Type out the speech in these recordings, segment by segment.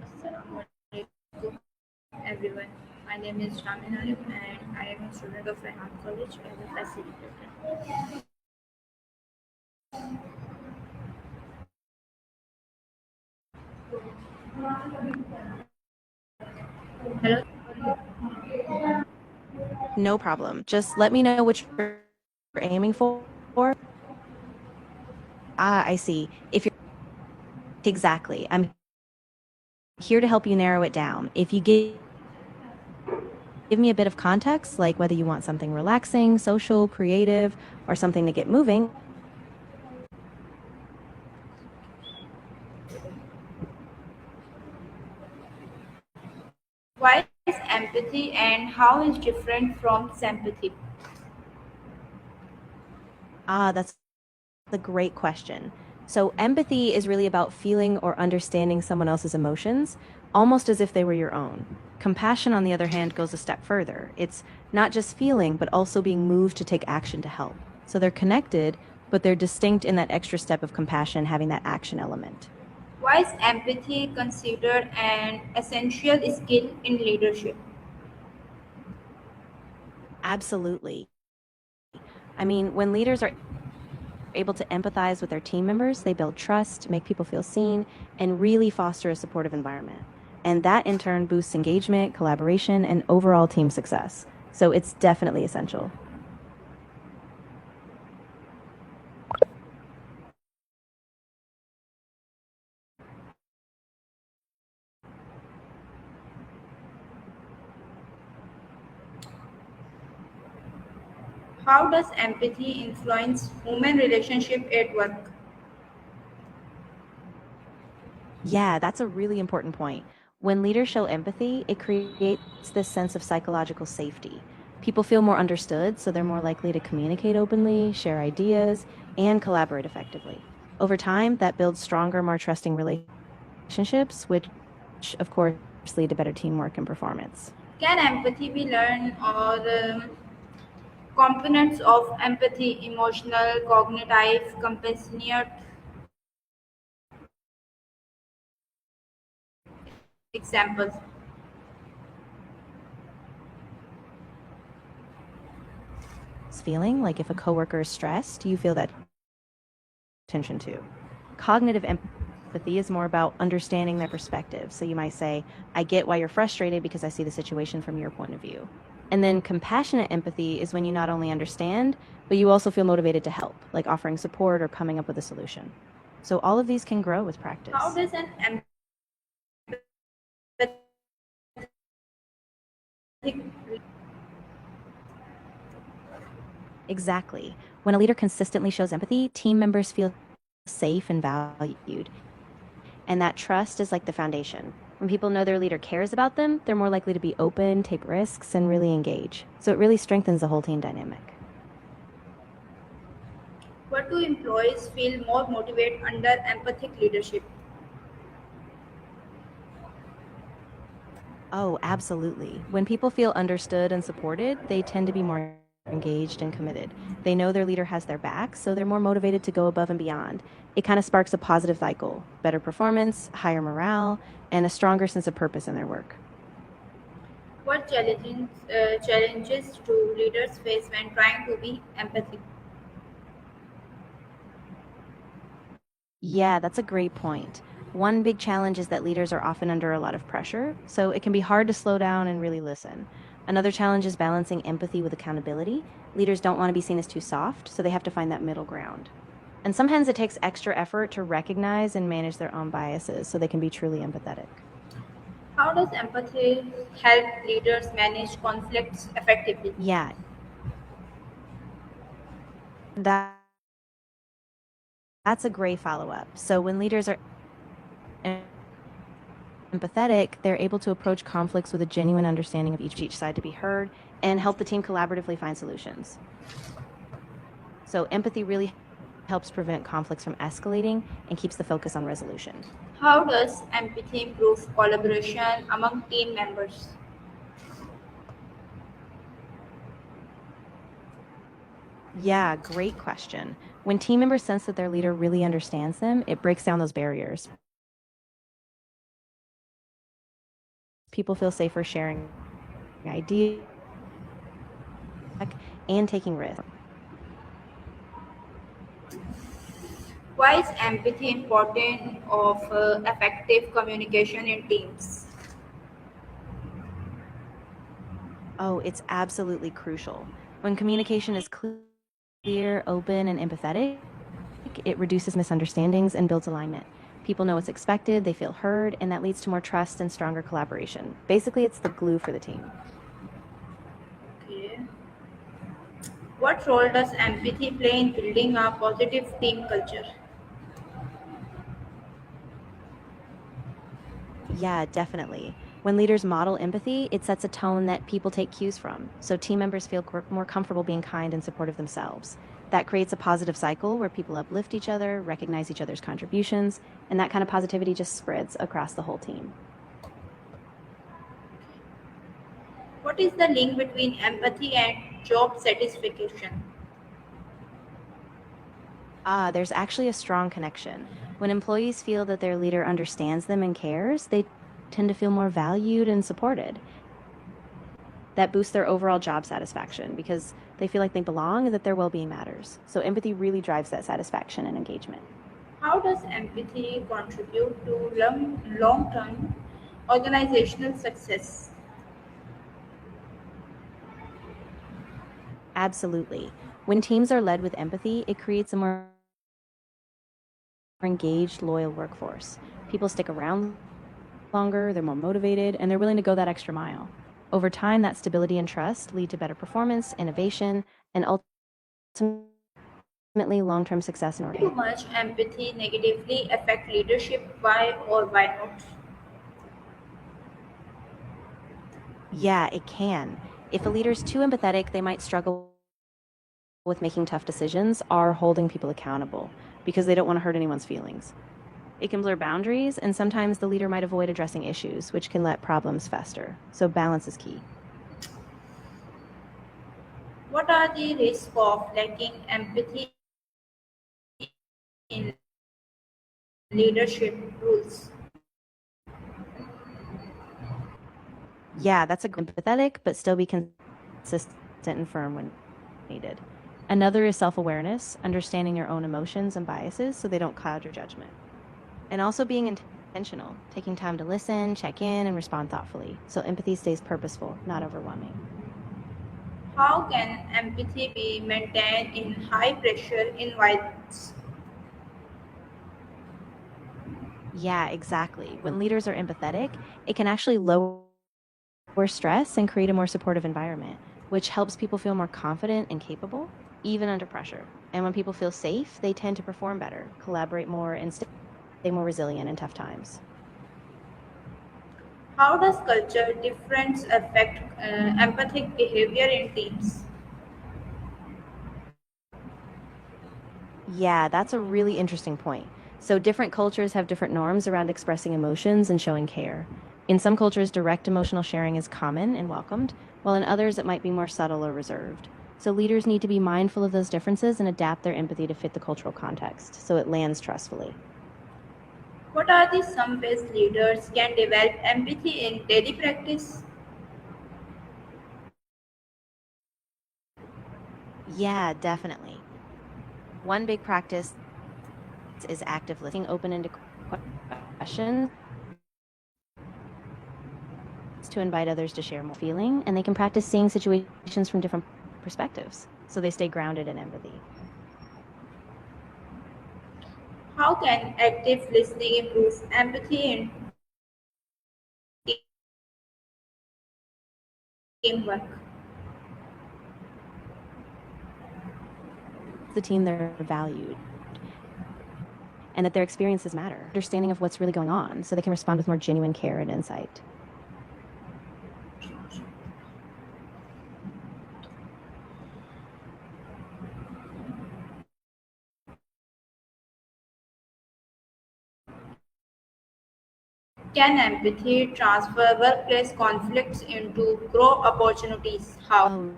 Assalamualaikum everyone. My name is Ramin Arif and I am a student of Rehan College as a facilitator. Hello. No problem. Just let me know what you're aiming for. Ah, I see. If you're exactly, I'm here to help you narrow it down. If you give me a bit of context, like whether you want something relaxing, social, creative, or something to get moving. Why is empathy and how is different from sympathy? Ah, that's a great question. So, empathy is really about feeling or understanding someone else's emotions, almost as if they were your own. Compassion, on the other hand, goes a step further. It's not just feeling, but also being moved to take action to help. So, they're connected, but they're distinct in that extra step of compassion having that action element. Why is empathy considered an essential skill in leadership? Absolutely. I mean, when leaders are able to empathize with their team members, they build trust, make people feel seen, and really foster a supportive environment. And that in turn boosts engagement, collaboration, and overall team success. So it's definitely essential. How does empathy influence human relationship at work? Yeah, that's a really important point. When leaders show empathy, it creates this sense of psychological safety. People feel more understood, so they're more likely to communicate openly, share ideas, and collaborate effectively. Over time, that builds stronger, more trusting relationships, which, of course, lead to better teamwork and performance. Can empathy be learned or components of empathy, emotional, cognitive, compassionate examples? Feeling like if a coworker is stressed, you feel that tension too. Cognitive empathy is more about understanding their perspective. So you might say, I get why you're frustrated because I see the situation from your point of view. And then compassionate empathy is when you not only understand, but you also feel motivated to help, like offering support or coming up with a solution. So all of these can grow with How practice. does an empathic Exactly. When a leader consistently shows empathy, team members feel safe and valued. And that trust is like the foundation. When people know their leader cares about them, they're more likely to be open, take risks, and really engage. So it really strengthens the whole team dynamic. what do employees feel more motivated under empathic leadership? Oh, absolutely. When people feel understood and supported, they tend to be more engaged and committed. They know their leader has their back, so they're more motivated to go above and beyond. It kind of sparks a positive cycle: better performance, higher morale, and a stronger sense of purpose in their work. What challenges do leaders face when trying to be empathic? Yeah, that's a great point. One big challenge is that leaders are often under a lot of pressure, so it can be hard to slow down and really listen. Another challenge is balancing empathy with accountability. Leaders don't want to be seen as too soft, so they have to find that middle ground. And sometimes it takes extra effort to recognize and manage their own biases so they can be truly empathetic. How does empathy help leaders manage conflicts effectively? Yeah, that, that's a great follow up. So when leaders are empathetic, they're able to approach conflicts with a genuine understanding of each side to be heard and help the team collaboratively find solutions. So empathy really helps prevent conflicts from escalating and keeps the focus on resolution. How does empathy improve collaboration among team members? Yeah, great question. When team members sense that their leader really understands them, it breaks down those barriers. People feel safer sharing ideas and taking risks. Why is empathy important of effective communication in teams? Oh, it's absolutely crucial. When communication is clear, open, and empathetic, it reduces misunderstandings and builds alignment. People know what's expected, they feel heard, and that leads to more trust and stronger collaboration. Basically, it's the glue for the team. Okay. What role does empathy play in building a positive team culture? Yeah, definitely. When leaders model empathy, it sets a tone that people take cues from. So team members feel more comfortable being kind and supportive themselves. That creates a positive cycle where people uplift each other, recognize each other's contributions, and that kind of positivity just spreads across the whole team. What is the link between empathy and job satisfaction? There's actually a strong connection. When employees feel that their leader understands them and cares, they tend to feel more valued and supported. That boosts their overall job satisfaction because they feel like they belong and that their well being matters. So, empathy really drives that satisfaction and engagement. How does empathy contribute to long term organizational success? Absolutely. When teams are led with empathy, it creates a more engaged, loyal workforce. People stick around longer, they're more motivated, and they're willing to go that extra mile. Over time, that stability and trust lead to better performance, innovation, and ultimately long term success in Too organizations. much empathy negatively affect leadership? Why or why not? Yeah, it can. If a leader's too empathetic, they might struggle with making tough decisions or holding people accountable because they don't want to hurt anyone's feelings. It can blur boundaries, and sometimes the leader might avoid addressing issues, which can let problems fester. So, balance is key. What are the risks of lacking empathy in leadership roles? Yeah, that's a empathetic, but still be consistent and firm when needed. Another is self awareness, understanding your own emotions and biases so they don't cloud your judgment. And also being intentional, taking time to listen, check in, and respond thoughtfully. So empathy stays purposeful, not overwhelming. How can empathy be maintained in high pressure environments? Yeah, exactly. When leaders are empathetic, it can actually lower stress and create a more supportive environment, which helps people feel more confident and capable, even under pressure. And when people feel safe, they tend to perform better, collaborate more, and stay more resilient in tough times. How does culture difference affect empathic behavior in teams? Yeah, that's a really interesting point. So, different cultures have different norms around expressing emotions and showing care. In some cultures, direct emotional sharing is common and welcomed, while in others, it might be more subtle or reserved. So, leaders need to be mindful of those differences and adapt their empathy to fit the cultural context so it lands trustfully. What are the some ways leaders can develop empathy in daily practice? Yeah, definitely. One big practice is active listening, open ended questions to invite others to share more feeling, and they can practice seeing situations from different perspectives so they stay grounded in empathy. How can active listening improve empathy in teamwork? The team they're valued and that their experiences matter, understanding of what's really going on so they can respond with more genuine care and insight. Can empathy transfer workplace conflicts into growth opportunities? How? Oh,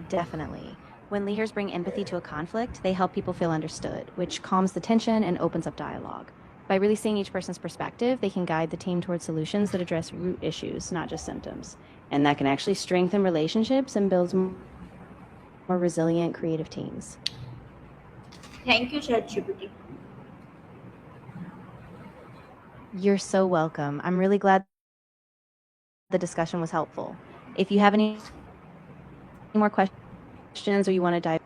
definitely. When leaders bring empathy to a conflict, they help people feel understood, which calms the tension and opens up dialogue. By really seeing each person's perspective, they can guide the team towards solutions that address root issues, not just symptoms. And that can actually strengthen relationships and builds more resilient, creative teams. Thank you, ChatGPT. You're so welcome. I'm really glad the discussion was helpful. If you have any more questions or you want to dive